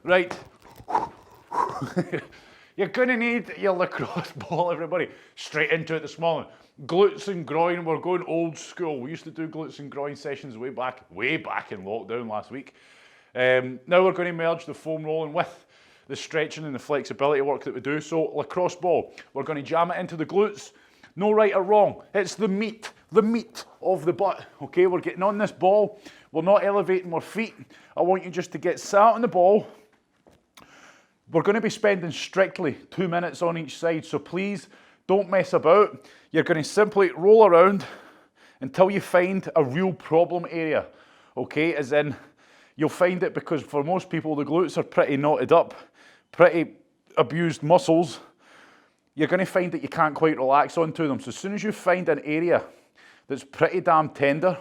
Right. You're gonna need your lacrosse ball, everybody. Straight into it this morning. Glutes and groin, we're going old school. We used to do glutes and groin sessions way back in lockdown last week. Now we're going to merge the foam rolling with the stretching and the flexibility work that we do. So lacrosse ball, we're going to jam it into the glutes. No right or wrong, it's the meat of the butt. Okay, we're getting on this ball. We're not elevating our feet. I want you just to get sat on the ball. We're going to be spending strictly 2 minutes on each side, so please don't mess about. You're going to simply roll around until you find a real problem area. Okay, as in, you'll find it because for most people the glutes are pretty knotted up, pretty abused muscles. You're going to find that you can't quite relax onto them. So as soon as you find an area that's pretty damn tender,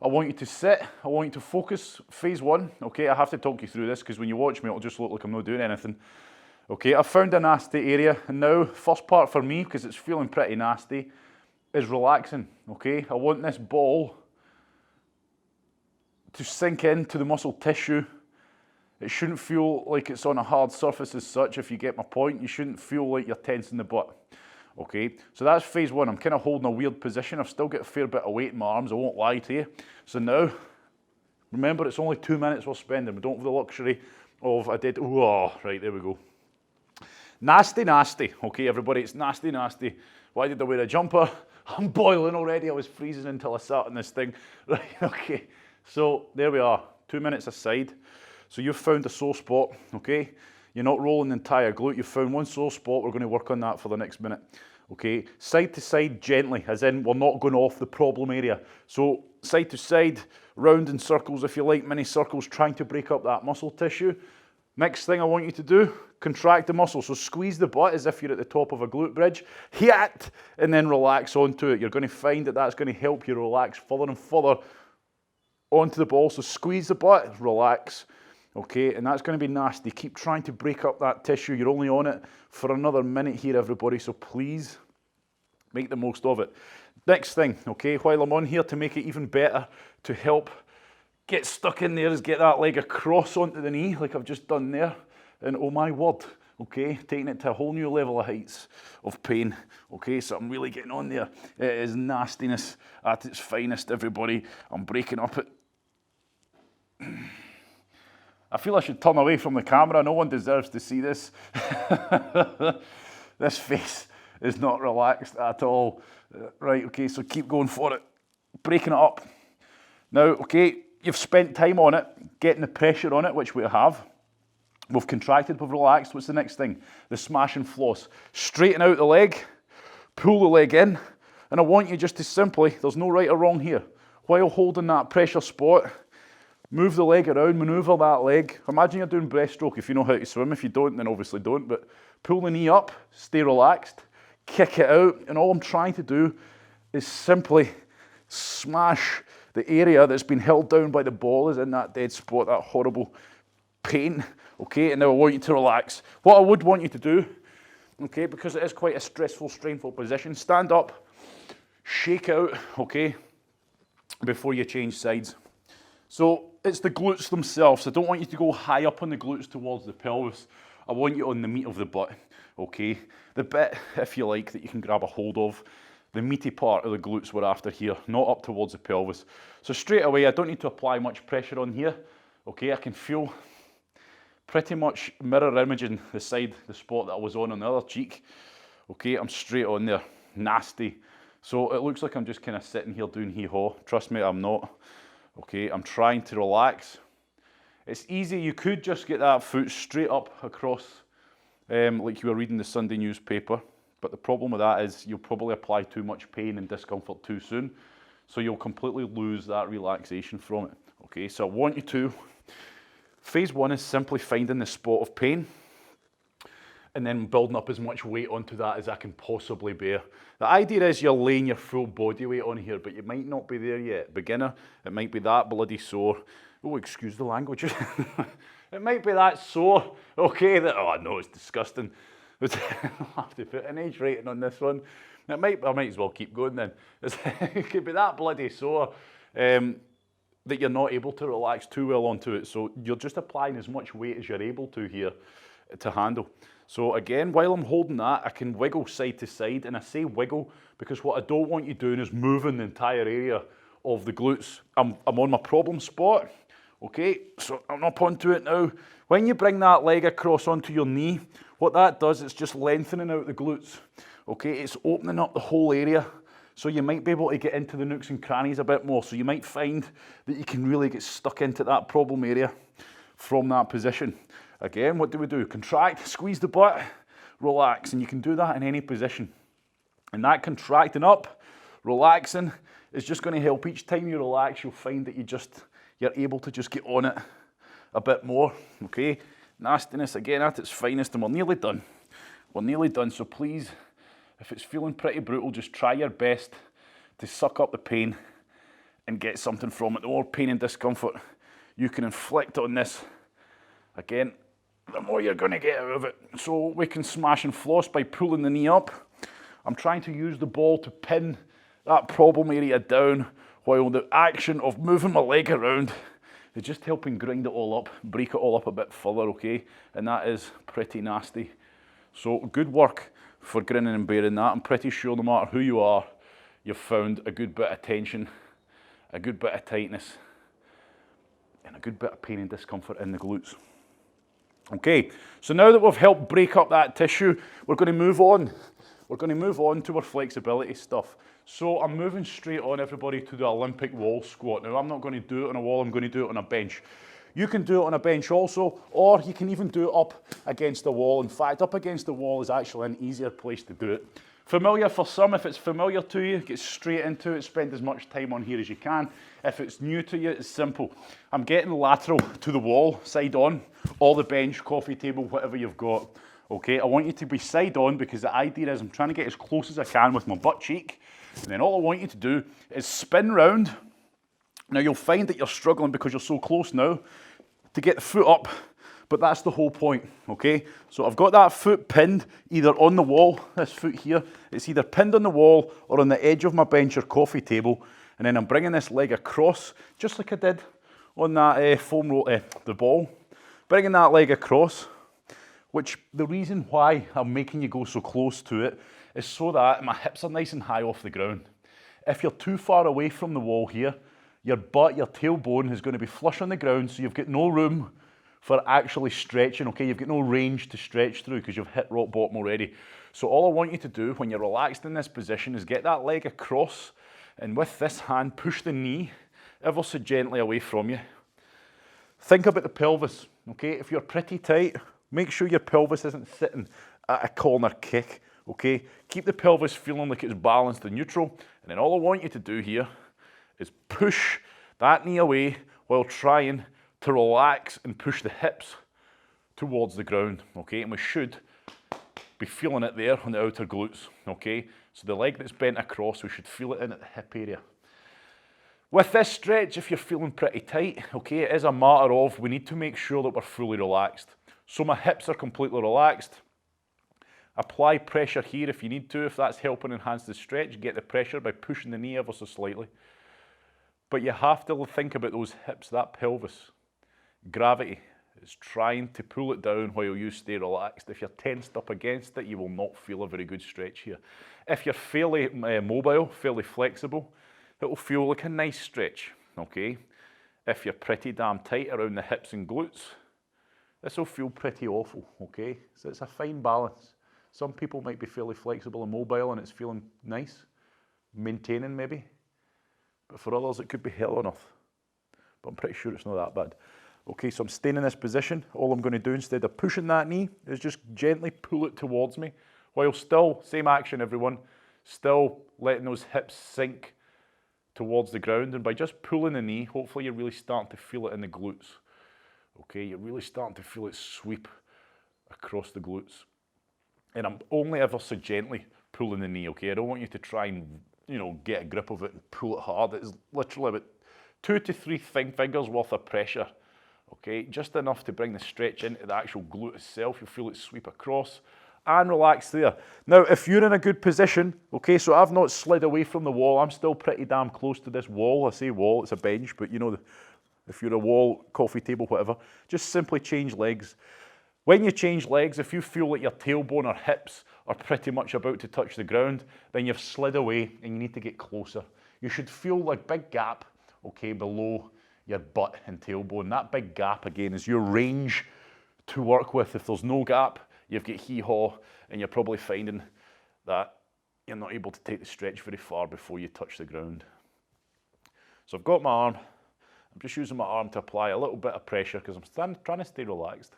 I want you to sit, I want you to focus. Phase one, okay, I have to talk you through this because when you watch me it'll just look like I'm not doing anything. Okay, I've found a nasty area, and now, first part for me, because it's feeling pretty nasty, is relaxing, okay? I want this ball to sink into the muscle tissue. It shouldn't feel like it's on a hard surface as such, if you get my point. You shouldn't feel like you're tensing the butt. Okay, so that's phase one. I'm kind of holding a weird position. I've still got a fair bit of weight in my arms, I won't lie to you. So now, remember it's only 2 minutes we're spending. We don't have the luxury of right, there we go. Nasty, nasty. Okay, everybody, it's nasty, nasty. Why did I wear a jumper? I'm boiling already. I was freezing until I sat on this thing. Right, okay. So there we are, 2 minutes aside. So you've found a sore spot, okay? You're not rolling the entire glute, you've found one sore spot. We're going to work on that for the next minute. Okay, side to side gently, as in we're not going off the problem area. So side to side, round in circles if you like, mini circles, trying to break up that muscle tissue. Next thing I want you to do, contract the muscle. So squeeze the butt as if you're at the top of a glute bridge. Hit, and then relax onto it. You're going to find that that's going to help you relax further and further onto the ball. So squeeze the butt, relax. Okay, and that's going to be nasty. Keep trying to break up that tissue. You're only on it for another minute here, everybody, so please make the most of it. Next thing, okay, while I'm on here, to make it even better, to help get stuck in there, is get that leg across onto the knee, like I've just done there. And oh my word, okay, taking it to a whole new level of heights of pain. Okay, so I'm really getting on there. It is nastiness at its finest, everybody. I'm breaking up it. I feel I should turn away from the camera. No one deserves to see this. This face is not relaxed at all. Right, okay, so keep going for it. Breaking it up. Now, okay, you've spent time on it, getting the pressure on it, which we have. We've contracted, we've relaxed. What's the next thing? The smash and floss. Straighten out the leg, pull the leg in, and I want you just to simply, there's no right or wrong here, while holding that pressure spot, move the leg around, maneuver that leg. Imagine you're doing breaststroke if you know how to swim. If you don't, then obviously don't. But pull the knee up, stay relaxed, kick it out. And all I'm trying to do is simply smash the area that's been held down by the ball, is in that dead spot, that horrible pain. Okay, and now I want you to relax. What I would want you to do, okay, because it is quite a stressful, strainful position, stand up, shake out, okay, before you change sides. So it's the glutes themselves. I don't want you to go high up on the glutes towards the pelvis. I want you on the meat of the butt, okay? The bit, if you like, that you can grab a hold of, the meaty part of the glutes we're after here, not up towards the pelvis. So straight away, I don't need to apply much pressure on here, okay? I can feel pretty much mirror imaging the side, the spot that I was on the other cheek. Okay, I'm straight on there, nasty. So it looks like I'm just kind of sitting here doing hee-haw. Trust me, I'm not. Okay, I'm trying to relax. It's easy, you could just get that foot straight up across like you were reading the Sunday newspaper, but the problem with that is you'll probably apply too much pain and discomfort too soon, so you'll completely lose that relaxation from it. Okay, so I want you to, phase one is simply finding the spot of pain and then building up as much weight onto that as I can possibly bear. The idea is you're laying your full body weight on here, but you might not be there yet. Beginner, it might be that bloody sore. Oh, excuse the language. It might be that sore, okay, that, oh no, it's disgusting. I'll have to put an age rating on this one. I might as well keep going then. It could be that bloody sore. that you're not able to relax too well onto it. So you're just applying as much weight as you're able to here to handle. So again, while I'm holding that, I can wiggle side to side, and I say wiggle because what I don't want you doing is moving the entire area of the glutes. I'm on my problem spot, okay? So I'm up onto it now. When you bring that leg across onto your knee, what that does is just lengthening out the glutes, okay? It's opening up the whole area. So you might be able to get into the nooks and crannies a bit more. So you might find that you can really get stuck into that problem area from that position. Again, what do? Contract, squeeze the butt, relax, and you can do that in any position. And that contracting up, relaxing, is just going to help. Each time you relax, you'll find that you're able to just get on it a bit more, okay? Nastiness, again, at its finest, and we're nearly done. We're nearly done, so please, if it's feeling pretty brutal, just try your best to suck up the pain and get something from it. The more pain and discomfort you can inflict on this, again, the more you're going to get out of it. So we can smash and floss by pulling the knee up. I'm trying to use the ball to pin that problem area down while the action of moving my leg around is just helping grind it all up, break it all up a bit further, okay? And that is pretty nasty. So good work for grinning and bearing that. I'm pretty sure no matter who you are, you've found a good bit of tension, a good bit of tightness, and a good bit of pain and discomfort in the glutes. Okay, so now that we've helped break up that tissue, we're going to move on. We're going to move on to our flexibility stuff. So I'm moving straight on, everybody, to the Olympic wall squat. Now, I'm not going to do it on a wall, I'm going to do it on a bench. You can do it on a bench also, or you can even do it up against the wall. In fact, up against the wall is actually an easier place to do it. Familiar for some. If it's familiar to you, get straight into it, spend as much time on here as you can. If it's new to you, it's simple. I'm getting lateral to the wall, side on, or the bench, coffee table, whatever you've got. Okay, I want you to be side on because the idea is I'm trying to get as close as I can with my butt cheek. And then all I want you to do is spin round. Now you'll find that you're struggling because you're so close now to get the foot up, but that's the whole point, okay? So I've got that foot pinned either on the wall, this foot here, it's either pinned on the wall or on the edge of my bench or coffee table, and then I'm bringing this leg across, just like I did on that foam roll, the ball. Bringing that leg across, which the reason why I'm making you go so close to it is so that my hips are nice and high off the ground. If you're too far away from the wall here, your butt, your tailbone is going to be flush on the ground, so you've got no room for actually stretching, okay? You've got no range to stretch through because you've hit rock bottom already. So all I want you to do when you're relaxed in this position is get that leg across, and with this hand, push the knee ever so gently away from you. Think about the pelvis, okay? If you're pretty tight, make sure your pelvis isn't sitting at a corner kick, okay? Keep the pelvis feeling like it's balanced and neutral, and then all I want you to do here is push that knee away while trying to relax and push the hips towards the ground, okay? And we should be feeling it there on the outer glutes, okay? So the leg that's bent across, we should feel it in at the hip area. With this stretch, if you're feeling pretty tight, okay, it is a matter of we need to make sure that we're fully relaxed. So my hips are completely relaxed. Apply pressure here if you need to. If that's helping enhance the stretch, get the pressure by pushing the knee ever so slightly. But you have to think about those hips, that pelvis. Gravity is trying to pull it down while you stay relaxed. If you're tensed up against it, you will not feel a very good stretch here. If you're fairly mobile, fairly flexible, it will feel like a nice stretch, okay? If you're pretty damn tight around the hips and glutes, this will feel pretty awful, okay? So it's a fine balance. Some people might be fairly flexible and mobile and it's feeling nice, maintaining maybe. But for others, it could be hell on earth. But I'm pretty sure it's not that bad. Okay, so I'm staying in this position. All I'm going to do instead of pushing that knee is just gently pull it towards me, while still, same action everyone, still letting those hips sink towards the ground. And by just pulling the knee, hopefully you're really starting to feel it in the glutes. Okay, you're really starting to feel it sweep across the glutes. And I'm only ever so gently pulling the knee, okay? I don't want you to try and, get a grip of it and pull it hard. It's literally about 2 to 3 fingers worth of pressure, okay? Just enough to bring the stretch into the actual glute itself. You'll feel it sweep across and relaxed there. Now, if you're in a good position, okay, so I've not slid away from the wall. I'm still pretty damn close to this wall. I say wall, it's a bench, but you know, if you're a wall, coffee table, whatever, just simply change legs. When you change legs, if you feel like your tailbone or hips are pretty much about to touch the ground, then you've slid away and you need to get closer. You should feel like big gap, okay, below your butt and tailbone. That big gap, again, is your range to work with. If there's no gap, you've got hee-haw, and you're probably finding that you're not able to take the stretch very far before you touch the ground. So I've got my arm. I'm just using my arm to apply a little bit of pressure because I'm trying to stay relaxed.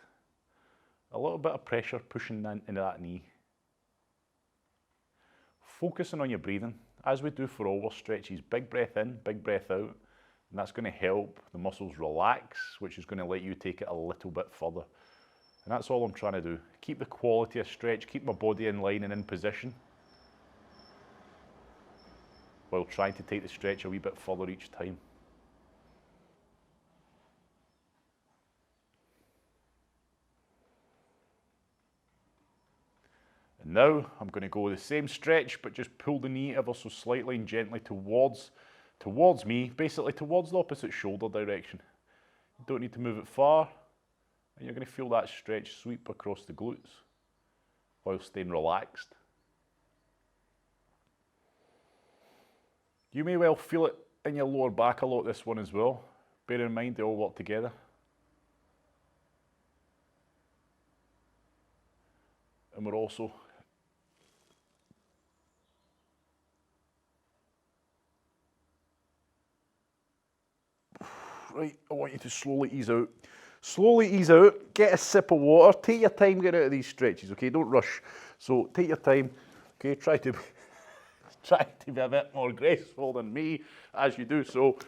A little bit of pressure pushing into that knee. Focusing on your breathing. As we do for all our stretches, big breath in, big breath out, and that's going to help the muscles relax, which is going to let you take it a little bit further. And that's all I'm trying to do. Keep the quality of stretch, keep my body in line and in position, while trying to take the stretch a wee bit further each time. And now I'm going to go the same stretch, but just pull the knee ever so slightly and gently towards me, basically towards the opposite shoulder direction. You don't need to move it far, and you're going to feel that stretch sweep across the glutes while staying relaxed. You may well feel it in your lower back a lot, this one as well. Bear in mind they all work together. And we're also right, I want you to slowly ease out. Slowly ease out, get a sip of water, take your time getting out of these stretches, okay? Don't rush. So take your time, okay? Try to be a bit more graceful than me as you do so.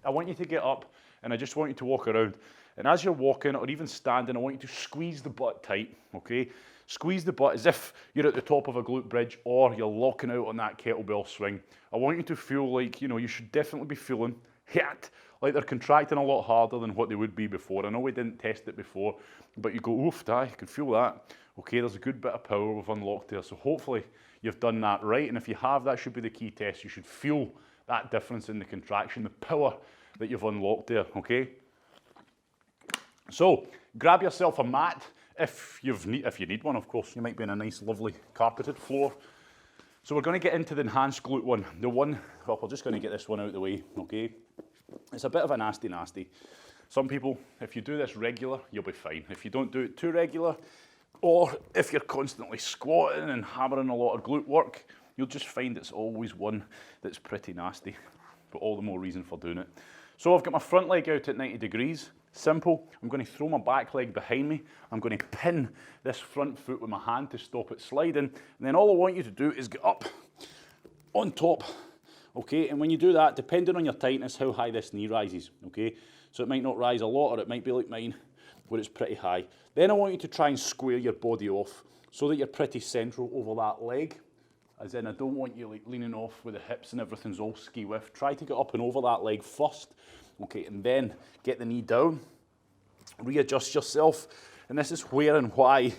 I want you to get up and I just want you to walk around. And as you're walking or even standing, I want you to squeeze the butt tight, okay? Squeeze the butt as if you're at the top of a glute bridge or you're locking out on that kettlebell swing. I want you to feel like, you know, you should definitely be feeling hit, like they're contracting a lot harder than what they would be before. I know we didn't test it before, but you go, oof, I can feel that. Okay, there's a good bit of power we've unlocked there. So hopefully you've done that right. And if you have, that should be the key test. You should feel that difference in the contraction, the power that you've unlocked there, okay? So grab yourself a mat if you need one, of course. You might be in a nice, lovely carpeted floor. So we're going to get into the enhanced glute one. Well, we're just going to get this one out of the way, okay? It's a bit of a nasty. Some people, if you do this regular, you'll be fine. If you don't do it too regular, or if you're constantly squatting and hammering a lot of glute work, you'll just find it's always one that's pretty nasty, but all the more reason for doing it. So I've got my front leg out at 90 degrees. Simple. I'm going to throw my back leg behind me. I'm going to pin this front foot with my hand to stop it sliding. And then all I want you to do is get up on top. Okay, and when you do that, depending on your tightness, how high this knee rises, okay? So it might not rise a lot, or it might be like mine, where it's pretty high. Then I want you to try and square your body off so that you're pretty central over that leg. As in, I don't want you like leaning off with the hips and everything's all ski-whiff. Try to get up and over that leg first, okay, and then get the knee down. Readjust yourself, and this is where and why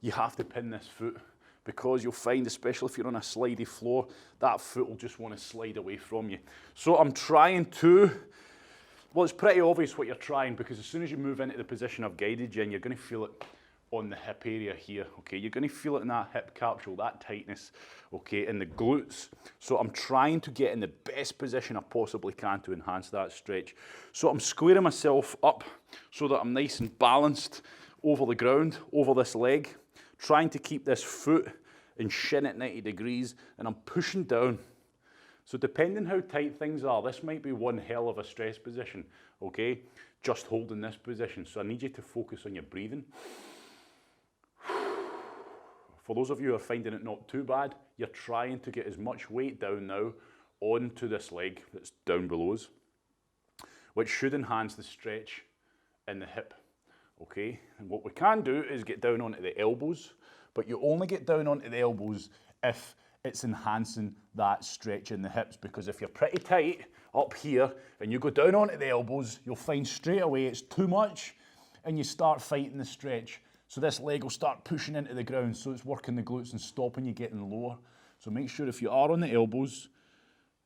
you have to pin this foot. Because you'll find, especially if you're on a slidey floor, that foot will just want to slide away from you. So I'm trying to, well, it's pretty obvious what you're trying, because as soon as you move into the position I've guided you in, you're going to feel it on the hip area here, okay? You're going to feel it in that hip capsule, that tightness, okay, in the glutes. So I'm trying to get in the best position I possibly can to enhance that stretch. So I'm squaring myself up so that I'm nice and balanced over the ground, over this leg, trying to keep this foot and shin at 90 degrees, and I'm pushing down. So depending how tight things are, this might be one hell of a stress position, okay? Just holding this position. So I need you to focus on your breathing. For those of you who are finding it not too bad, you're trying to get as much weight down now onto this leg that's down below us, which should enhance the stretch in the hip. Okay, and what we can do is get down onto the elbows, but you only get down onto the elbows if it's enhancing that stretch in the hips, because if you're pretty tight up here and you go down onto the elbows, you'll find straight away it's too much and you start fighting the stretch. So this leg will start pushing into the ground, so it's working the glutes and stopping you getting lower. So make sure if you are on the elbows,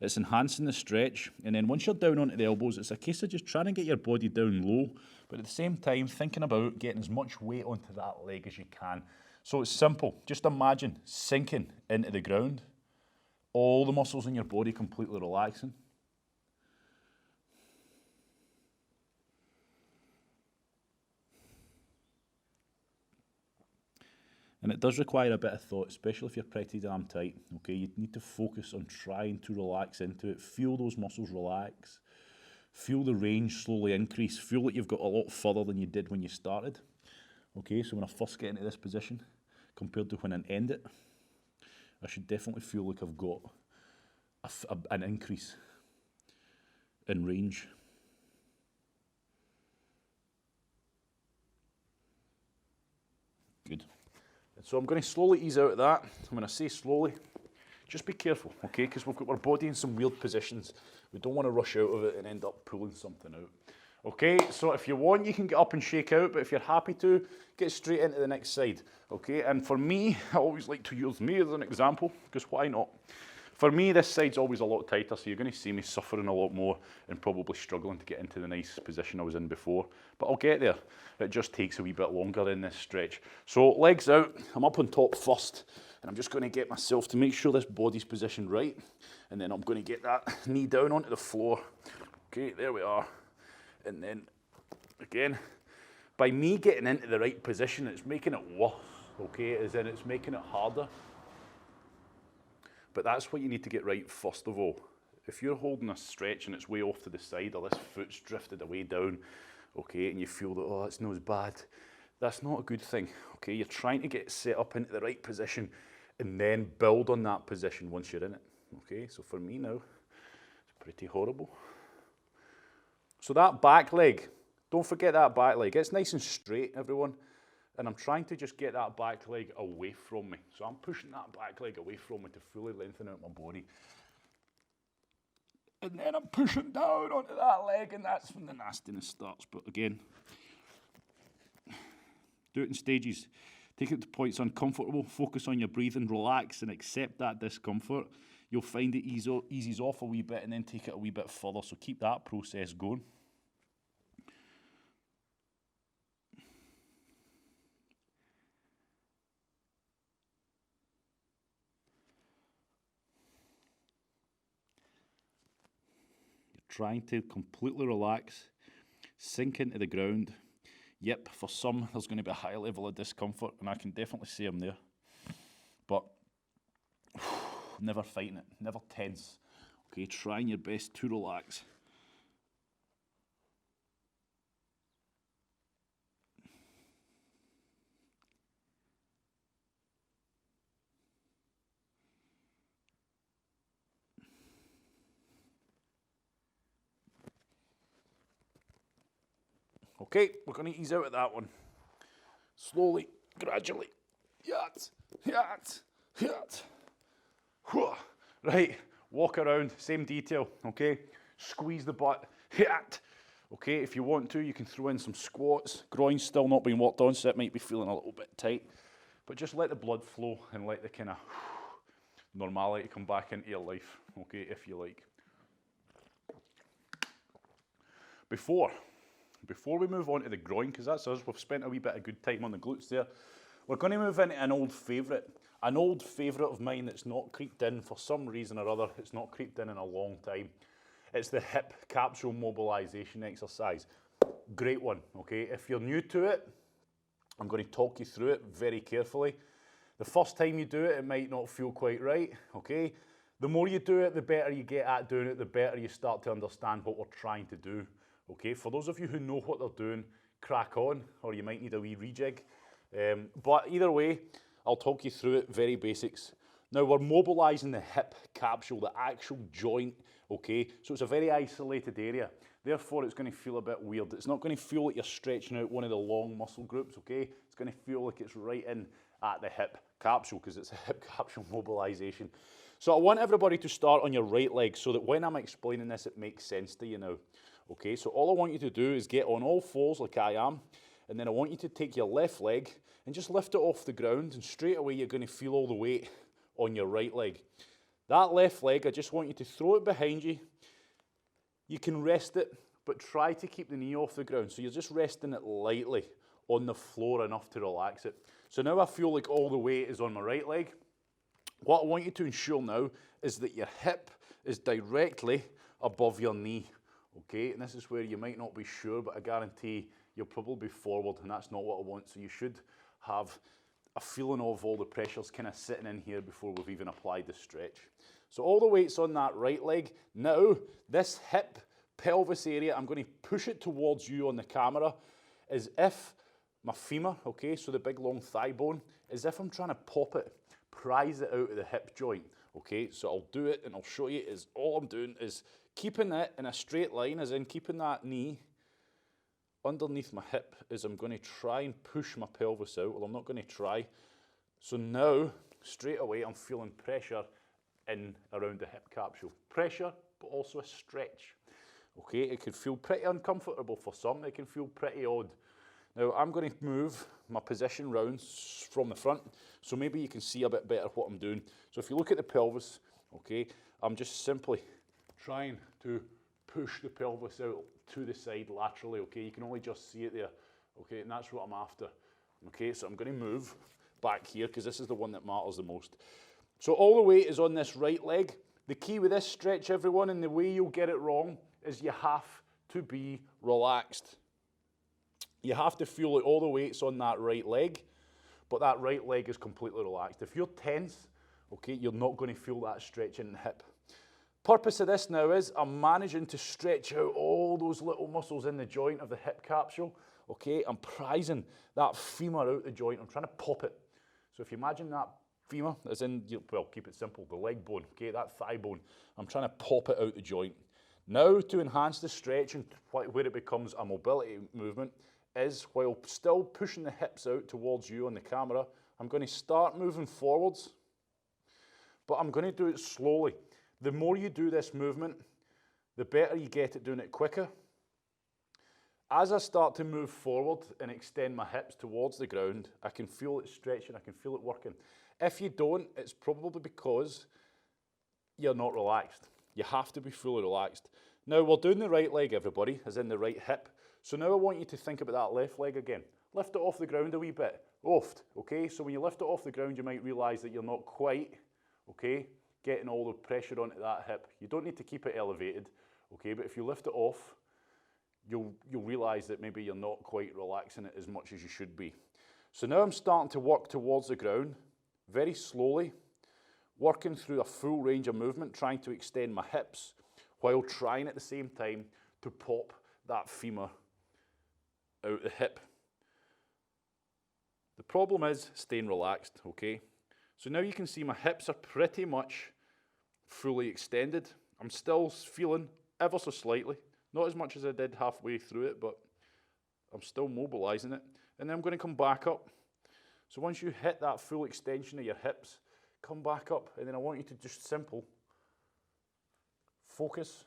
it's enhancing the stretch. And then once you're down onto the elbows, it's a case of just trying to get your body down low, but at the same time thinking about getting as much weight onto that leg as you can. So it's simple. Just imagine sinking into the ground, all the muscles in your body completely relaxing. And it does require a bit of thought, especially if you're pretty damn tight, okay? You need to focus on trying to relax into it. Feel those muscles relax. Feel the range slowly increase. Feel like you've got a lot further than you did when you started. Okay, so when I first get into this position, compared to when I end it, I should definitely feel like I've got an increase in range. Good. So I'm going to slowly ease out of that. And when I say slowly, just be careful, okay? Because we've got our body in some weird positions. We don't want to rush out of it and end up pulling something out. Okay, so if you want, you can get up and shake out, but if you're happy to, get straight into the next side, okay? And for me, I always like to use me as an example, because why not? For me, this side's always a lot tighter, so you're going to see me suffering a lot more and probably struggling to get into the nice position I was in before. But I'll get there. It just takes a wee bit longer in this stretch. So legs out, I'm up on top first, and I'm just going to get myself to make sure this body's positioned right, and then I'm going to get that knee down onto the floor. Okay, there we are. And then, again, by me getting into the right position, it's making it worse, okay? As in, it's making it harder. But that's what you need to get right first of all. If you're holding a stretch and it's way off to the side, or this foot's drifted away down, okay, and you feel that, oh, it's not as bad, that's not a good thing, okay? You're trying to get set up into the right position and then build on that position once you're in it, okay? So for me now, it's pretty horrible. So that back leg, don't forget that back leg. It's nice and straight, everyone. And I'm trying to just get that back leg away from me. So I'm pushing that back leg away from me to fully lengthen out my body. And then I'm pushing down onto that leg, and that's when the nastiness starts. But again, do it in stages. Take it to points uncomfortable, focus on your breathing, relax and accept that discomfort. You'll find it eases off a wee bit and then take it a wee bit further. So keep that process going. Trying to completely relax, sink into the ground. Yep, for some, there's going to be a high level of discomfort, and I can definitely see them there. But never fighting it, never tense. Okay, trying your best to relax. Okay, we're going to ease out of that one. Slowly, gradually. Yat, yat, yat. Right, walk around, same detail, okay? Squeeze the butt, yat. Okay, if you want to, you can throw in some squats. Groin's still not being worked on, so it might be feeling a little bit tight. But just let the blood flow and let the kind of normality come back into your life, okay, if you like. Before we move on to the groin, because that's us, we've spent a wee bit of good time on the glutes there, we're going to move into an old favourite of mine that's not creeped in for some reason or other. It's not creeped in a long time. It's the hip capsule mobilisation exercise. Great one, okay? If you're new to it, I'm going to talk you through it very carefully. The first time you do it, it might not feel quite right, okay? The more you do it, the better you get at doing it, the better you start to understand what we're trying to do. Okay, for those of you who know what they're doing, crack on, or you might need a wee rejig. But either way, I'll talk you through it, very basics. Now we're mobilising the hip capsule, the actual joint, okay? So it's a very isolated area. Therefore, it's going to feel a bit weird. It's not going to feel like you're stretching out one of the long muscle groups, okay? It's going to feel like it's right in at the hip capsule because it's a hip capsule mobilisation. So I want everybody to start on your right leg so that when I'm explaining this, it makes sense to you now. Okay, so all I want you to do is get on all fours like I am, And then I want you to take your left leg and just lift it off the ground, and straight away you're going to feel all the weight on your right leg. That left leg, I just want you to throw it behind you. You can rest it, but try to keep the knee off the ground. So you're just resting it lightly on the floor enough to relax it. So now I feel like all the weight is on my right leg. What I want you to ensure now is that your hip is directly above your knee, okay? And this is where you might not be sure, but I guarantee you'll probably be forward, and that's not what I want. So you should have a feeling of all the pressures kind of sitting in here before we've even applied the stretch. So all the weight's on that right leg. Now, this hip, pelvis area, I'm going to push it towards you on the camera as if my femur, okay, so the big long thigh bone, as if I'm trying to pop it, prise it out of the hip joint, okay? So I'll do it and I'll show you, is all I'm doing is keeping it in a straight line, as in keeping that knee underneath my hip, as I'm going to try and push my pelvis out. Well, I'm not going to try. So now, straight away, I'm feeling pressure in around the hip capsule. Pressure, but also a stretch. Okay, it can feel pretty uncomfortable for some. It can feel pretty odd. Now, I'm going to move my position round from the front, so maybe you can see a bit better what I'm doing. So if you look at the pelvis, okay, I'm just simply trying to push the pelvis out to the side laterally, okay? You can only just see it there, okay? And that's what I'm after, okay? So I'm going to move back here because this is the one that matters the most. So all the weight is on this right leg. The key with this stretch, everyone, and the way you'll get it wrong is you have to be relaxed. You have to feel like all the weight's on that right leg, but that right leg is completely relaxed. If you're tense, okay, you're not going to feel that stretch in the hip. Purpose of this now is I'm managing to stretch out all those little muscles in the joint of the hip capsule, okay? I'm prising that femur out the joint. I'm trying to pop it. So if you imagine that femur, as in, well, keep it simple, the leg bone, okay, that thigh bone, I'm trying to pop it out the joint. Now, to enhance the stretch and where it becomes a mobility movement is, while still pushing the hips out towards you on the camera, I'm going to start moving forwards, but I'm going to do it slowly. The more you do this movement, the better you get at doing it quicker. As I start to move forward and extend my hips towards the ground, I can feel it stretching, I can feel it working. If you don't, it's probably because you're not relaxed. You have to be fully relaxed. Now, we're doing the right leg, everybody, as in the right hip. So now I want you to think about that left leg again. Lift it off the ground a wee bit. Oft, okay? So when you lift it off the ground, you might realise that you're not quite, okay, getting all the pressure onto that hip. You don't need to keep it elevated, okay? But if you lift it off, you'll realise that maybe you're not quite relaxing it as much as you should be. So now I'm starting to work towards the ground, very slowly, working through a full range of movement, trying to extend my hips, while trying at the same time to pop that femur out the hip. The problem is staying relaxed, okay? So now you can see my hips are pretty much fully extended. I'm still feeling ever so slightly, not as much as I did halfway through it, but I'm still mobilizing it. And then I'm going to come back up. So once you hit that full extension of your hips, come back up, and then I want you to just focus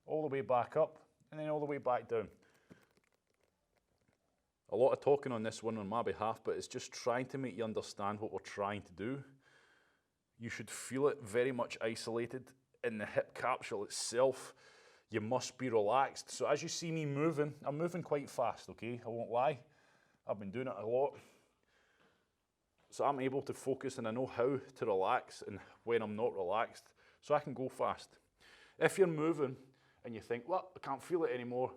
all the way back up, and then all the way back down. A lot of talking on this one on my behalf, but it's just trying to make you understand what we're trying to do. You should feel it very much isolated in the hip capsule itself. You must be relaxed. So as you see me moving, I'm moving quite fast, okay? I won't lie. I've been doing it a lot. So I'm able to focus and I know how to relax and when I'm not relaxed, so I can go fast. If you're moving and you think, well, I can't feel it anymore,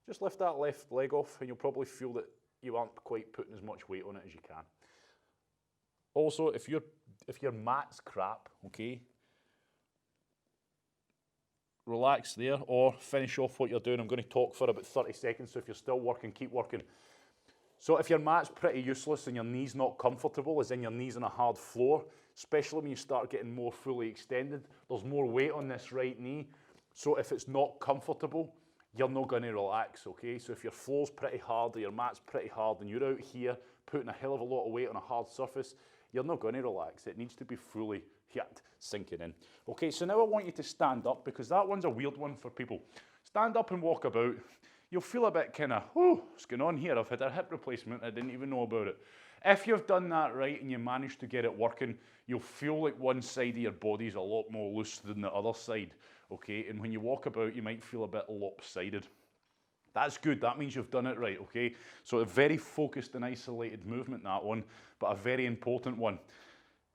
just lift that left leg off and you'll probably feel that you aren't quite putting as much weight on it as you can. Also, if your mat's crap, okay, relax there or finish off what you're doing. I'm going to talk for about 30 seconds, so if you're still working, keep working. So if your mat's pretty useless and your knee's not comfortable, as in your knee's on a hard floor, especially when you start getting more fully extended, there's more weight on this right knee. So if it's not comfortable, you're not going to relax, okay? So if your floor's pretty hard or your mat's pretty hard and you're out here putting a hell of a lot of weight on a hard surface, you're not going to relax. It needs to be fully sinking in. Okay, so now I want you to stand up because that one's a weird one for people. Stand up and walk about. you'll feel a bit kind of, oh, what's going on here? I've had a hip replacement, I didn't even know about it. If you've done that right and you manage to get it working, you'll feel like one side of your body's a lot more loose than the other side, okay? And when you walk about, you might feel a bit lopsided. That's good, that means you've done it right, okay? So a very focused and isolated movement, that one, but a very important one.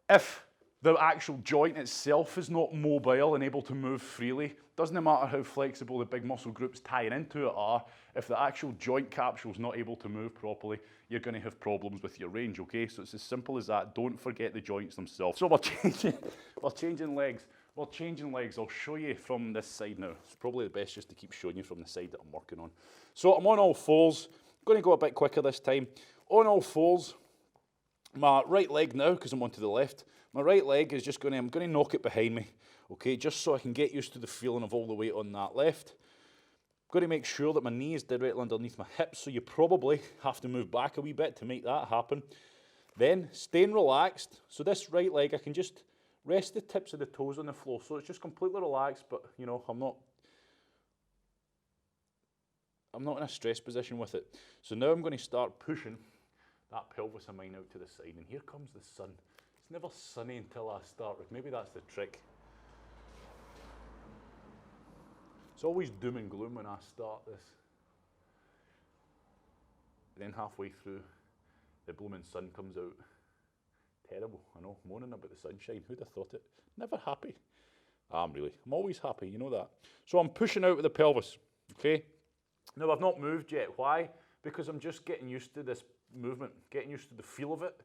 If the actual joint itself is not mobile and able to move freely, doesn't matter how flexible the big muscle groups tying into it are, if the actual joint capsule is not able to move properly, you're going to have problems with your range, okay? So it's as simple as that. Don't forget the joints themselves. So we're changing legs. We're changing legs. I'll show you from this side now. It's probably the best just to keep showing you from the side that I'm working on. So I'm on all fours. I'm going to go a bit quicker this time. On all fours. My right leg now, because I'm onto the left, my right leg is just I'm going to knock it behind me, okay, just so I can get used to the feeling of all the weight on that left. I'm going to make sure that my knee is directly underneath my hips, so you probably have to move back a wee bit to make that happen. Then, staying relaxed, so this right leg, I can just rest the tips of the toes on the floor, so it's just completely relaxed, but, you know, I'm not in a stress position with it. So now I'm going to start pushing that pelvis of mine out to the side, and here comes the sun. It's never sunny until I start with. Maybe that's the trick. It's always doom and gloom when I start this. And then halfway through, the blooming sun comes out. Terrible, I know, moaning about the sunshine. Who'd have thought it? Never happy. I'm always happy, you know that. So I'm pushing out with the pelvis, okay? Now I've not moved yet. Why? Because I'm just getting used to this movement, getting used to the feel of it,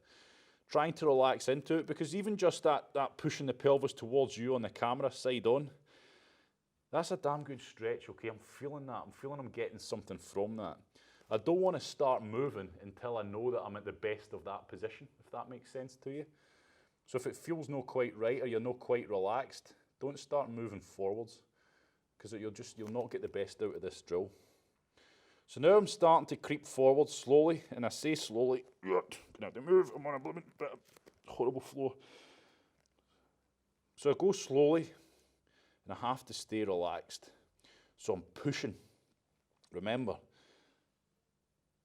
trying to relax into it, because even just that pushing the pelvis towards you on the camera, side on, that's a damn good stretch, okay? I'm feeling that. I'm feeling I'm getting something from that. I don't want to start moving until I know that I'm at the best of that position, if that makes sense to you. So if it feels not quite right or you're not quite relaxed, don't start moving forwards, because you'll not get the best out of this drill. So now I'm starting to creep forward slowly, and I say slowly, gonna have to move, I'm on a blooming bit of horrible floor. So I go slowly, and I have to stay relaxed. So I'm pushing. Remember,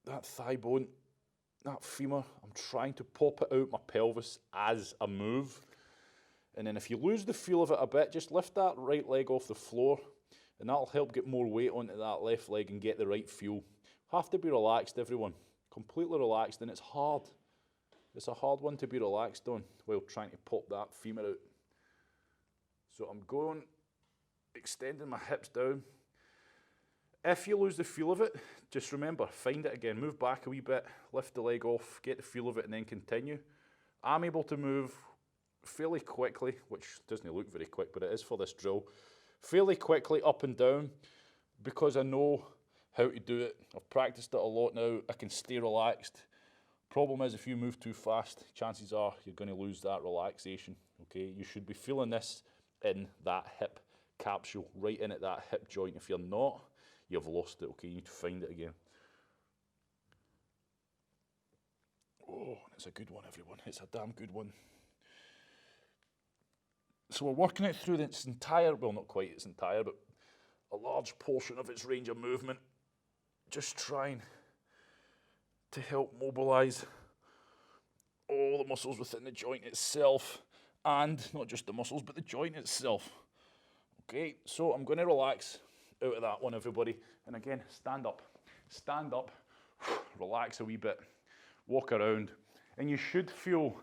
that thigh bone, that femur, I'm trying to pop it out my pelvis as I move. And then if you lose the feel of it a bit, just lift that right leg off the floor, and that'll help get more weight onto that left leg and get the right feel. Have to be relaxed, everyone. Completely relaxed, and it's hard. It's a hard one to be relaxed on while trying to pop that femur out. So I'm going, extending my hips down. If you lose the feel of it, just remember, find it again. Move back a wee bit, lift the leg off, get the feel of it, and then continue. I'm able to move fairly quickly, which doesn't look very quick, but it is for this drill. Fairly quickly up and down, because I know how to do it. I've practiced it a lot now. I can stay relaxed. Problem is, if you move too fast, chances are you're going to lose that relaxation, okay? You should be feeling this in that hip capsule, right in at that hip joint. If you're not, you've lost it, okay? You need to find it again. Oh, it's a good one, everyone. It's a damn good one. So we're working it through its entire, well, not quite its entire, but a large portion of its range of movement. Just trying to help mobilize all the muscles within the joint itself, and not just the muscles, but the joint itself. Okay, so I'm going to relax out of that one, everybody. And again, stand up, relax a wee bit, walk around, and you should feel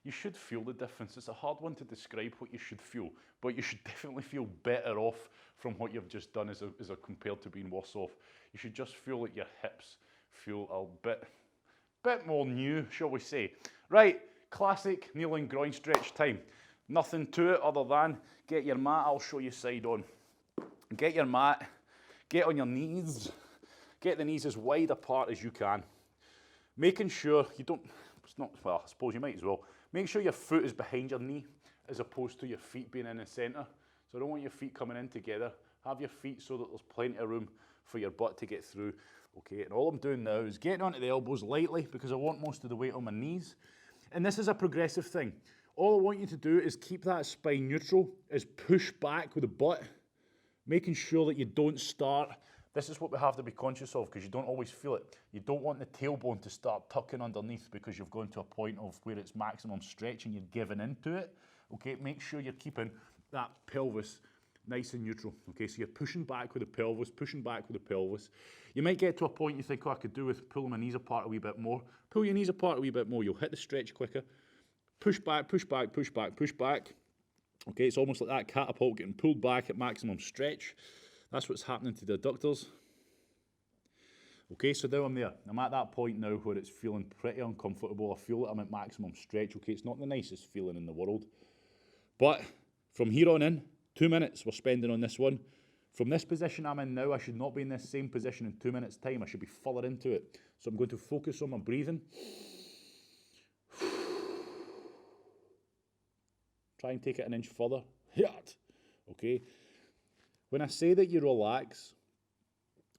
the difference. It's a hard one to describe what you should feel, but you should definitely feel better off from what you've just done as compared to being worse off. You should just feel like your hips feel a bit more new, shall we say. Right, classic kneeling groin stretch time. Nothing to it other than get your mat. I'll show you side on. Get your mat, get on your knees, get the knees as wide apart as you can. Making sure you don't, well, I suppose you might as well. Make sure your foot is behind your knee as opposed to your feet being in the centre. So I don't want your feet coming in together. Have your feet so that there's plenty of room for your butt to get through. Okay, and all I'm doing now is getting onto the elbows lightly because I want most of the weight on my knees. And this is a progressive thing. All I want you to do is keep that spine neutral, is push back with the butt, making sure that you don't start This is what we have to be conscious of because you don't always feel it. You don't want the tailbone to start tucking underneath because you've gone to a point of where it's maximum stretch and you're giving into it. Okay, make sure you're keeping that pelvis nice and neutral. Okay, so you're pushing back with the pelvis, pushing back with the pelvis. You might get to a point you think, oh, I could do with pulling my knees apart a wee bit more. Pull your knees apart a wee bit more. You'll hit the stretch quicker. Push back, push back, push back, push back. Okay, it's almost like that catapult getting pulled back at maximum stretch. That's what's happening to the adductors. Okay, so now I'm there. I'm at that point now where it's feeling pretty uncomfortable. I feel that I'm at maximum stretch. Okay, it's not the nicest feeling in the world. But from here on in, 2 minutes we're spending on this one. From this position I'm in now, I should not be in this same position in 2 minutes' time. I should be further into it. So I'm going to focus on my breathing. Try and take it an inch further. Okay. When I say that you relax,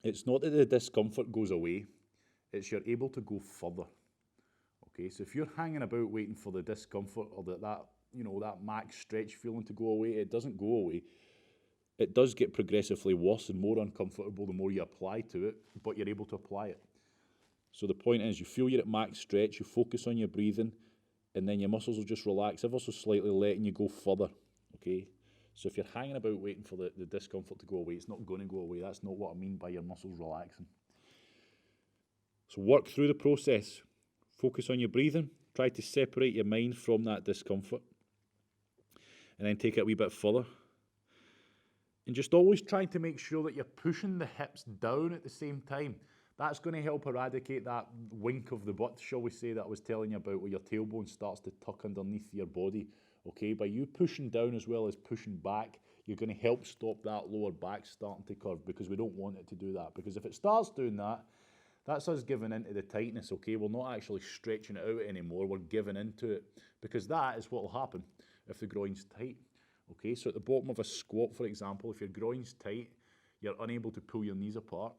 it's not that the discomfort goes away. It's you're able to go further. Okay, so if you're hanging about waiting for the discomfort or that max stretch feeling to go away, it doesn't go away. It does get progressively worse and more uncomfortable the more you apply to it, but you're able to apply it. So the point is, you feel you're at max stretch, you focus on your breathing, and then your muscles will just relax ever so slightly, letting you go further. Okay? So if you're hanging about waiting for the discomfort to go away, it's not going to go away. That's not what I mean by your muscles relaxing. So work through the process. Focus on your breathing. Try to separate your mind from that discomfort. And then take it a wee bit further. And just always trying to make sure that you're pushing the hips down at the same time. That's going to help eradicate that wink of the butt, shall we say, that I was telling you about, where your tailbone starts to tuck underneath your body. Okay, by you pushing down as well as pushing back, you're going to help stop that lower back starting to curve, because we don't want it to do that. Because if it starts doing that, that's us giving into the tightness, okay? We're not actually stretching it out anymore, we're giving into it. Because that is what will happen if the groin's tight. Okay, so at the bottom of a squat, for example, if your groin's tight, you're unable to pull your knees apart.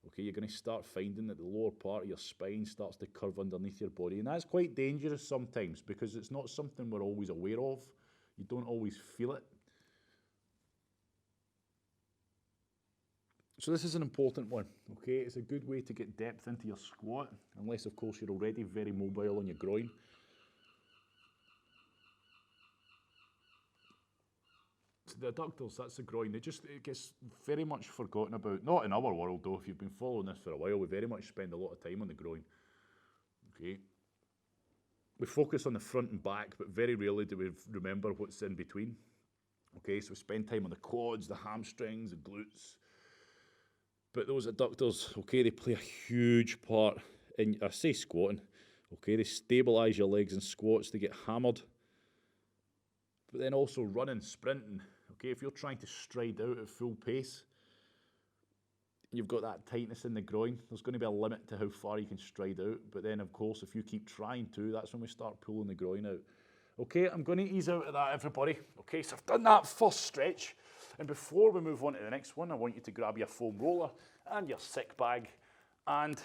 Okay, you're going to start finding that the lower part of your spine starts to curve underneath your body. And that's quite dangerous sometimes because it's not something we're always aware of. You don't always feel it. So this is an important one, okay? It's a good way to get depth into your squat, unless, of course, you're already very mobile on your groin. The adductors, that's the groin. It gets very much forgotten about. Not in our world, though. If you've been following this for a while, we very much spend a lot of time on the groin. Okay. We focus on the front and back, but very rarely do we remember what's in between. Okay, so we spend time on the quads, the hamstrings, the glutes. But those adductors, okay, they play a huge part in, I say squatting, okay, they stabilise your legs in squats, they get hammered. But then also running, sprinting, okay, if you're trying to stride out at full pace, you've got that tightness in the groin, there's going to be a limit to how far you can stride out. But then, of course, if you keep trying to, that's when we start pulling the groin out. Okay, I'm going to ease out of that, everybody. Okay, so I've done that first stretch. And before we move on to the next one, I want you to grab your foam roller and your sick bag and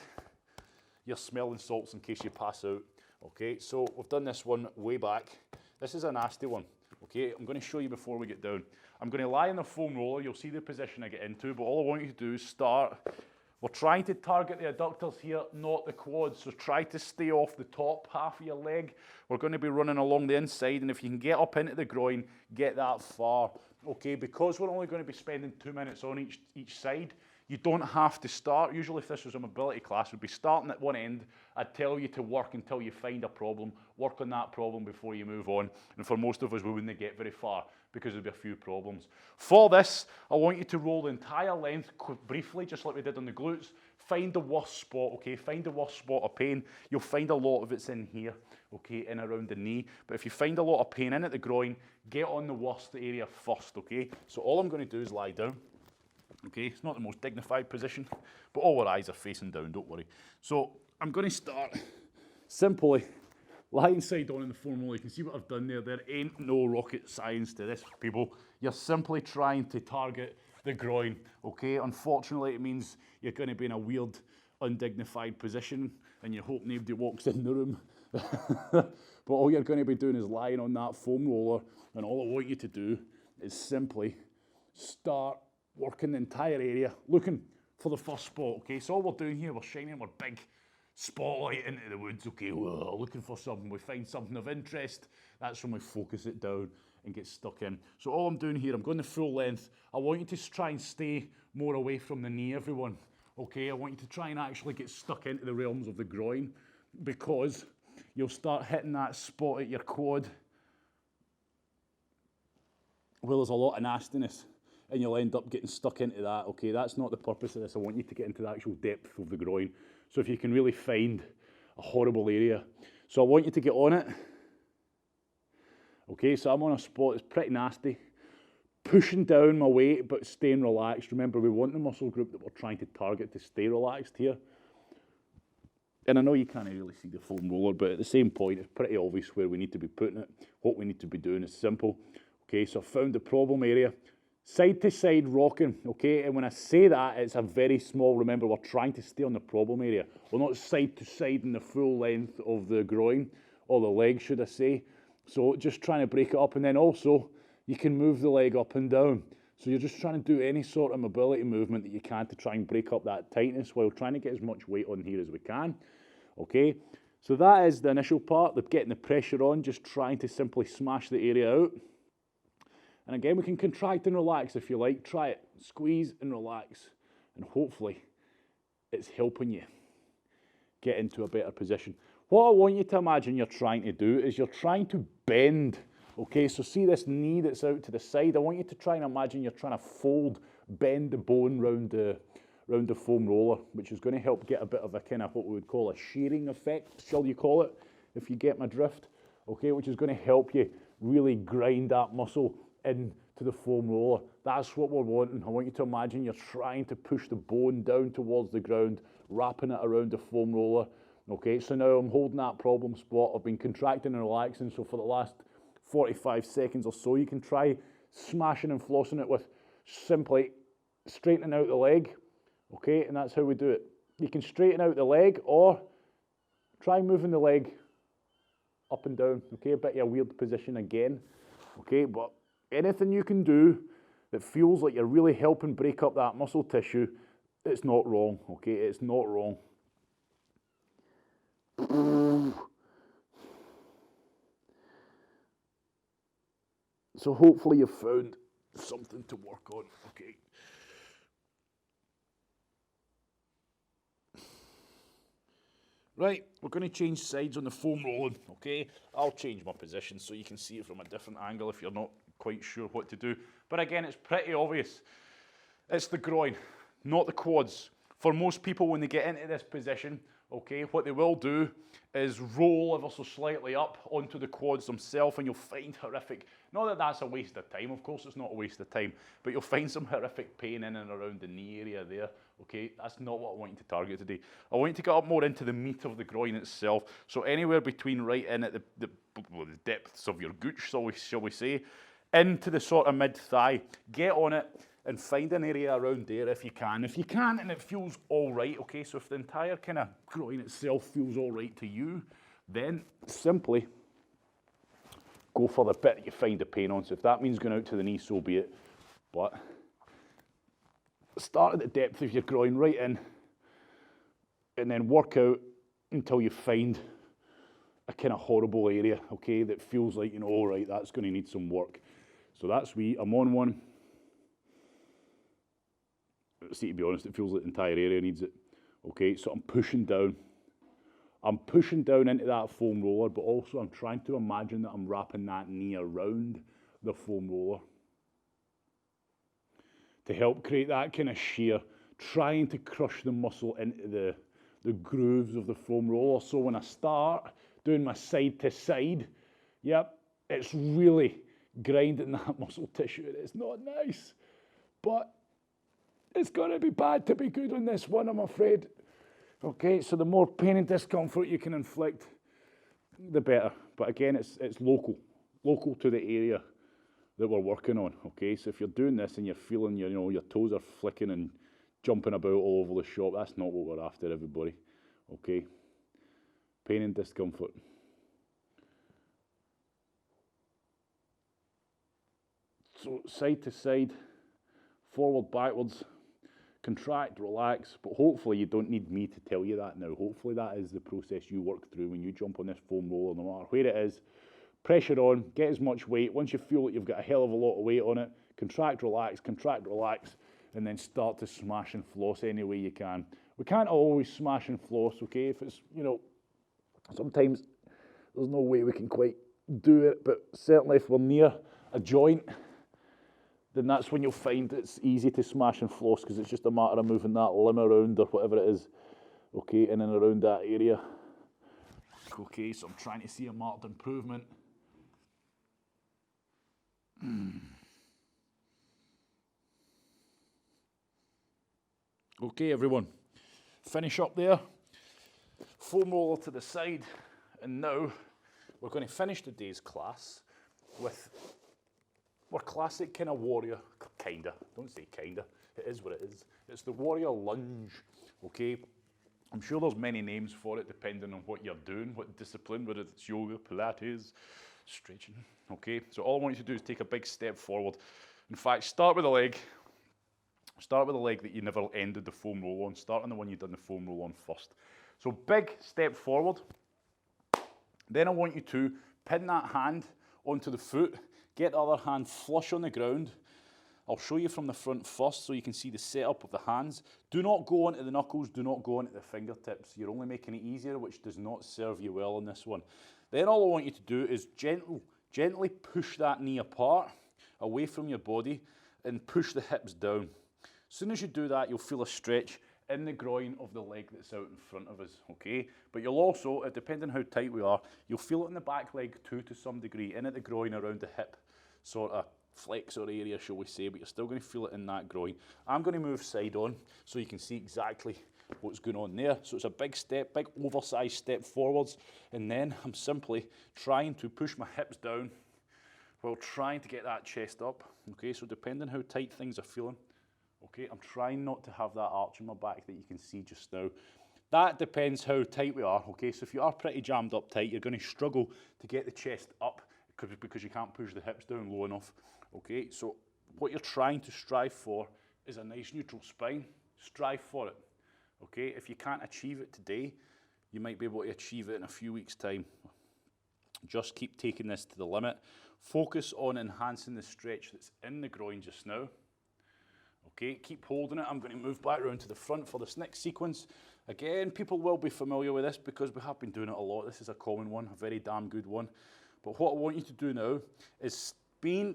your smelling salts in case you pass out. Okay, so we've done this one way back. This is a nasty one. Okay, I'm going to show you before we get down. I'm going to lie on the foam roller. You'll see the position I get into, but all I want you to do is start. We're trying to target the adductors here, not the quads. So try to stay off the top half of your leg. We're going to be running along the inside, and if you can get up into the groin, get that far. Okay, because we're only going to be spending 2 minutes on each side, you don't have to start. Usually if this was a mobility class, we'd be starting at one end. I'd tell you to work until you find a problem. Work on that problem before you move on. And for most of us, we wouldn't get very far because there'd be a few problems. For this, I want you to roll the entire length briefly, just like we did on the glutes. Find the worst spot, okay? Find the worst spot of pain. You'll find a lot of it's in here, okay, in around the knee. But if you find a lot of pain in at the groin, get on the worst area first, okay? So all I'm going to do is lie down. Okay, it's not the most dignified position, but all our eyes are facing down, don't worry. So I'm going to start simply lying side on in the foam roller. You can see what I've done there. There ain't no rocket science to this, people. You're simply trying to target the groin, okay? Unfortunately, it means you're going to be in a weird, undignified position, and you hope nobody walks in the room. But all you're going to be doing is lying on that foam roller, and all I want you to do is simply start working the entire area, looking for the first spot, okay? So all we're doing here, we're shining our big spotlight into the woods, okay? Whoa, looking for something, we find something of interest, that's when we focus it down and get stuck in. So all I'm doing here, I'm going the full length. I want you to try and stay more away from the knee, everyone, okay? I want you to try and actually get stuck into the realms of the groin, because you'll start hitting that spot at your quad where there's a lot of nastiness, and you'll end up getting stuck into that, okay? That's not the purpose of this. I want you to get into the actual depth of the groin. So if you can really find a horrible area. So I want you to get on it. Okay, so I'm on a spot that's pretty nasty. Pushing down my weight, but staying relaxed. Remember, we want the muscle group that we're trying to target to stay relaxed here. And I know you can't really see the foam roller, but at the same point, it's pretty obvious where we need to be putting it. What we need to be doing is simple. Okay, so I found the problem area. Side to side rocking, okay? And when I say that, it's a very small, remember, we're trying to stay on the problem area. We're not side to side in the full length of the groin, or the leg, should I say. So just trying to break it up, and then also, you can move the leg up and down. So you're just trying to do any sort of mobility movement that you can to try and break up that tightness while trying to get as much weight on here as we can, okay? So that is the initial part, of getting the pressure on, just trying to simply smash the area out. And again, we can contract and relax if you like. Try it. Squeeze and relax. And hopefully, it's helping you get into a better position. What I want you to imagine you're trying to do is you're trying to bend. Okay, so see this knee that's out to the side? I want you to try and imagine you're trying to bend the bone round the foam roller, which is going to help get a bit of a kind of what we would call a shearing effect, shall you call it, if you get my drift. Okay, which is going to help you really grind that muscle into the foam roller. That's what we're wanting. I want you to imagine you're trying to push the bone down towards the ground, wrapping it around the foam roller. Okay, so now I'm holding that problem spot. I've been contracting and relaxing, so for the last 45 seconds or so, you can try smashing and flossing it with simply straightening out the leg. Okay, and that's how we do it. You can straighten out the leg, or try moving the leg up and down. Okay, a bit of a weird position again. Okay, but anything you can do that feels like you're really helping break up that muscle tissue, it's not wrong, okay? It's not wrong. So hopefully you've found something to work on, okay? Right, we're going to change sides on the foam rolling, okay? I'll change my position so you can see it from a different angle if you're not quite sure what to do. But again, it's pretty obvious. It's the groin, not the quads. For most people, when they get into this position, okay, what they will do is roll ever so slightly up onto the quads themselves, and you'll find horrific, not that that's a waste of time, of course it's not a waste of time, but you'll find some horrific pain in and around the knee area there, okay? That's not what I want you to target today. I want you to get up more into the meat of the groin itself, so anywhere between right in at the depths of your gooch, shall we say, into the sort of mid-thigh. Get on it and find an area around there if you can. If you can't and it feels all right, okay, so if the entire kind of groin itself feels all right to you, then simply go for the bit that you find the pain on. So if that means going out to the knee, so be it. But start at the depth of your groin right in, and then work out until you find a kind of horrible area, okay, that feels like, you know, all right, that's going to need some work. So that's I'm on one. See, to be honest, it feels like the entire area needs it. Okay, so I'm pushing down. I'm pushing down into that foam roller, but also I'm trying to imagine that I'm wrapping that knee around the foam roller to help create that kind of shear, trying to crush the muscle into the grooves of the foam roller. So when I start doing my side to side, yep, it's really grinding that muscle tissue. It's not nice, but it's going to be bad to be good on this one, I'm afraid. Okay, so the more pain and discomfort you can inflict, the better. But again, it's local to the area that we're working on. Okay, so if you're doing this and you're feeling your toes are flicking and jumping about all over the shop, that's not what we're after, everybody. Okay, pain and discomfort. So side to side, forward, backwards. contract, relax, but hopefully you don't need me to tell you that now. Hopefully that is the process you work through when you jump on this foam roller, no matter where it is. Pressure on, get as much weight. Once you feel like you've got a hell of a lot of weight on it, contract, relax, and then start to smash and floss any way you can. We can't always smash and floss, okay? If it's, you know, sometimes there's no way we can quite do it, but certainly if we're near a joint, then that's when you'll find it's easy to smash and floss, because it's just a matter of moving that limb around or whatever it is, okay, in and around that area. Okay, so I'm trying to see a marked improvement. Okay, everyone, finish up there. Foam roller to the side, and now we're going to finish today's class with our classic kind of warrior, kinda, don't say kinda, it is what it is. It's the warrior lunge, okay? I'm sure there's many names for it depending on what you're doing, what discipline, whether it's yoga, Pilates, stretching, okay? So all I want you to do is take a big step forward. In fact, start with a leg. Start with the leg that you never ended the foam roll on. Start on the one you've done the foam roll on first. So big step forward. Then I want you to pin that hand onto the foot. Get the other hand flush on the ground. I'll show you from the front first so you can see the setup of the hands. Do not go onto the knuckles, do not go onto the fingertips. You're only making it easier, which does not serve you well on this one. Then all I want you to do is gently push that knee apart, away from your body, and push the hips down. As soon as you do that, you'll feel a stretch in the groin of the leg that's out in front of us, okay? But you'll also, depending on how tight we are, you'll feel it in the back leg too to some degree, in at the groin around the hip sort of flexor area, shall we say, but you're still going to feel it in that groin. I'm going to move side on so you can see exactly what's going on there. So it's a big step, big oversized step forwards, and then I'm simply trying to push my hips down while trying to get that chest up, okay? So depending how tight things are feeling, okay, I'm trying not to have that arch in my back that you can see just now. That depends how tight we are, okay? So if you are pretty jammed up tight, you're going to struggle to get the chest up because you can't push the hips down low enough, okay? So what you're trying to strive for is a nice neutral spine. Strive for it, okay? If you can't achieve it today, you might be able to achieve it in a few weeks' time. Just keep taking this to the limit. Focus on enhancing the stretch that's in the groin just now. Okay, keep holding it. I'm going to move back around to the front for this next sequence. Again, people will be familiar with this because we have been doing it a lot. This is a common one, a very damn good one. But what I want you to do now is being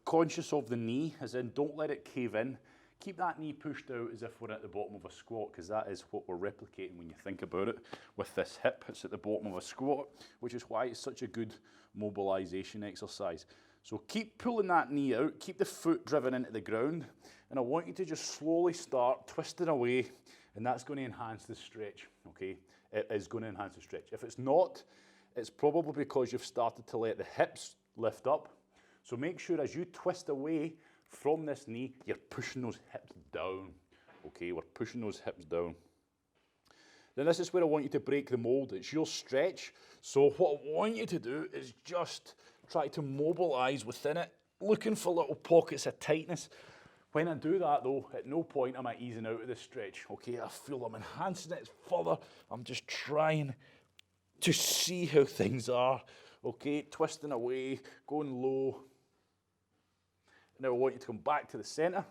conscious of the knee, as in don't let it cave in. Keep that knee pushed out as if we're at the bottom of a squat, because that is what we're replicating when you think about it. With this hip, it's at the bottom of a squat, which is why it's such a good mobilization exercise. So keep pulling that knee out, keep the foot driven into the ground, and I want you to just slowly start twisting away, and that's going to enhance the stretch, okay? It is going to enhance the stretch. If it's not, it's probably because you've started to let the hips lift up. So make sure as you twist away from this knee, you're pushing those hips down, okay? We're pushing those hips down. Then this is where I want you to break the mold. It's your stretch. So what I want you to do is just try to mobilize within it, looking for little pockets of tightness. When I do that though, at no point am I easing out of the stretch, okay? I feel I'm enhancing it further. I'm just trying to see how things are, okay? Twisting away, going low. Now I want you to come back to the center.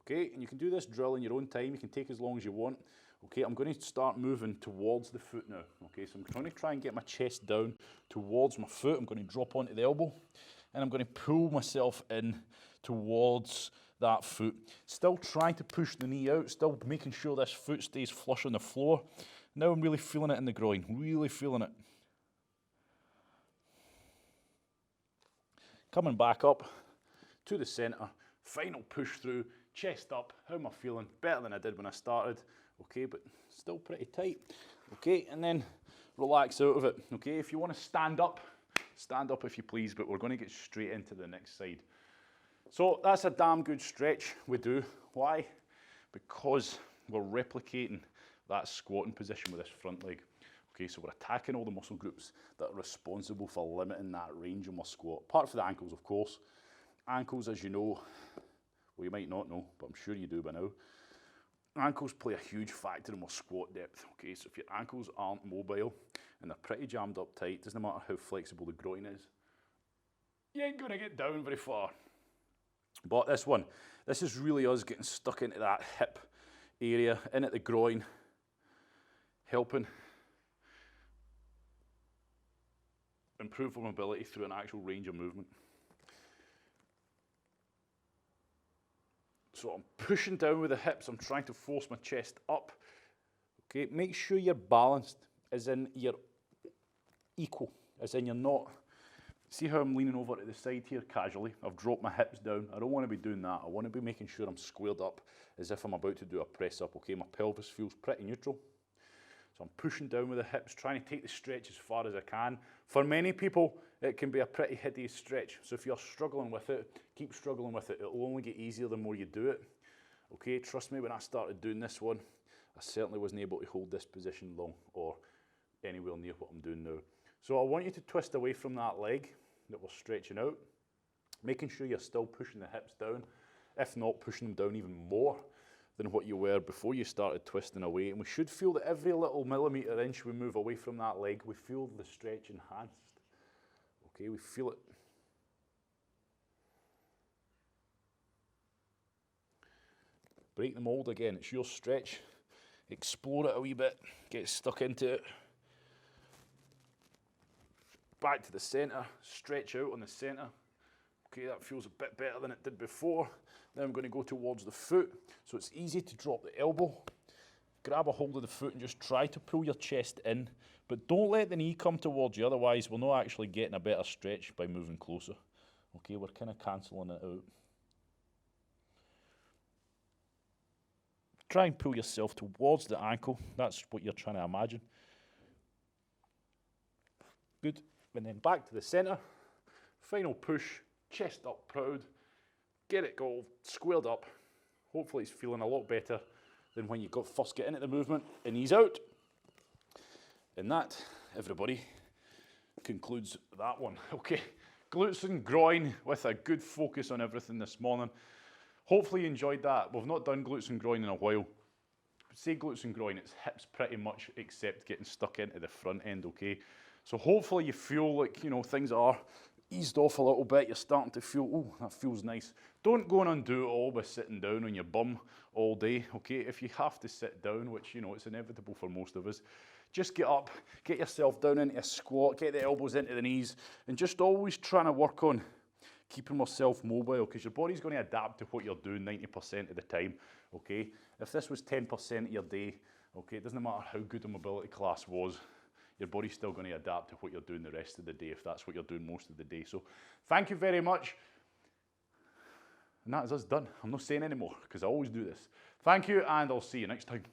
Okay, and you can do this drill in your own time. You can take as long as you want. Okay, I'm going to start moving towards the foot now. Okay, so I'm going to try and get my chest down towards my foot. I'm going to drop onto the elbow, and I'm going to pull myself in towards that foot. Still trying to push the knee out, still making sure this foot stays flush on the floor. Now I'm really feeling it in the groin, really feeling it. Coming back up to the center, final push through, chest up. How am I feeling? Better than I did when I started, okay, but still pretty tight, okay, and then relax out of it, okay. If you want to stand up if you please, but we're going to get straight into the next side. So that's a damn good stretch we do. Why? Because we're replicating that squatting position with this front leg. Okay, so we're attacking all the muscle groups that are responsible for limiting that range in my squat, apart from the ankles, of course. Ankles, as you know, Well, you might not know, but I'm sure you do by now. Ankles play a huge factor in our squat depth, okay? So if your ankles aren't mobile and they're pretty jammed up tight, doesn't matter how flexible the groin is, you ain't gonna get down very far. But this is really us getting stuck into that hip area, in at the groin, helping improve our mobility through an actual range of movement. So I'm pushing down with the hips, I'm trying to force my chest up. Okay, make sure you're balanced, as in you're equal, as in you're not, see how I'm leaning over to the side here casually? I've dropped my hips down. I don't want to be doing that. I want to be making sure I'm squared up as if I'm about to do a press up, okay? My pelvis feels pretty neutral. So I'm pushing down with the hips, trying to take the stretch as far as I can. For many people, it can be a pretty hideous stretch. So if you're struggling with it, keep struggling with it. It'll only get easier the more you do it. Okay, trust me, when I started doing this one, I certainly wasn't able to hold this position long or anywhere near what I'm doing now. So I want you to twist away from that leg that we're stretching out, making sure you're still pushing the hips down, if not pushing them down even more than what you were before you started twisting away. And we should feel that every little millimetre inch we move away from that leg, we feel the stretch enhanced. Okay, we feel it. Break the mold again, it's your stretch. Explore it a wee bit, get stuck into it. Back to the centre, stretch out on the centre. Okay, that feels a bit better than it did before. Then I'm going to go towards the foot. So it's easy to drop the elbow, grab a hold of the foot and just try to pull your chest in. But don't let the knee come towards you, otherwise we're not actually getting a better stretch by moving closer. Okay, we're kind of cancelling it out. Try and pull yourself towards the ankle. That's what you're trying to imagine. Good. And then back to the centre. Final push. Chest up proud, get it all squared up. Hopefully it's feeling a lot better than when you first get into the movement, and ease out. And that, everybody, concludes that one. Okay, glutes and groin with a good focus on everything this morning. Hopefully you enjoyed that. We've not done glutes and groin in a while. Say glutes and groin, it's hips pretty much except getting stuck into the front end, okay? So hopefully you feel like, you know, things are eased off a little bit, you're starting to feel, oh, that feels nice. Don't go and undo it all by sitting down on your bum all day, okay? If you have to sit down, which, you know, it's inevitable for most of us, just get up, get yourself down into a squat, get the elbows into the knees, and just always trying to work on keeping yourself mobile, because your body's going to adapt to what you're doing 90% of the time, okay? If this was 10% of your day, okay, it doesn't matter how good a mobility class was, your body's still going to adapt to what you're doing the rest of the day if that's what you're doing most of the day. So thank you very much. And that is us done. I'm not saying anymore because I always do this. Thank you, and I'll see you next time.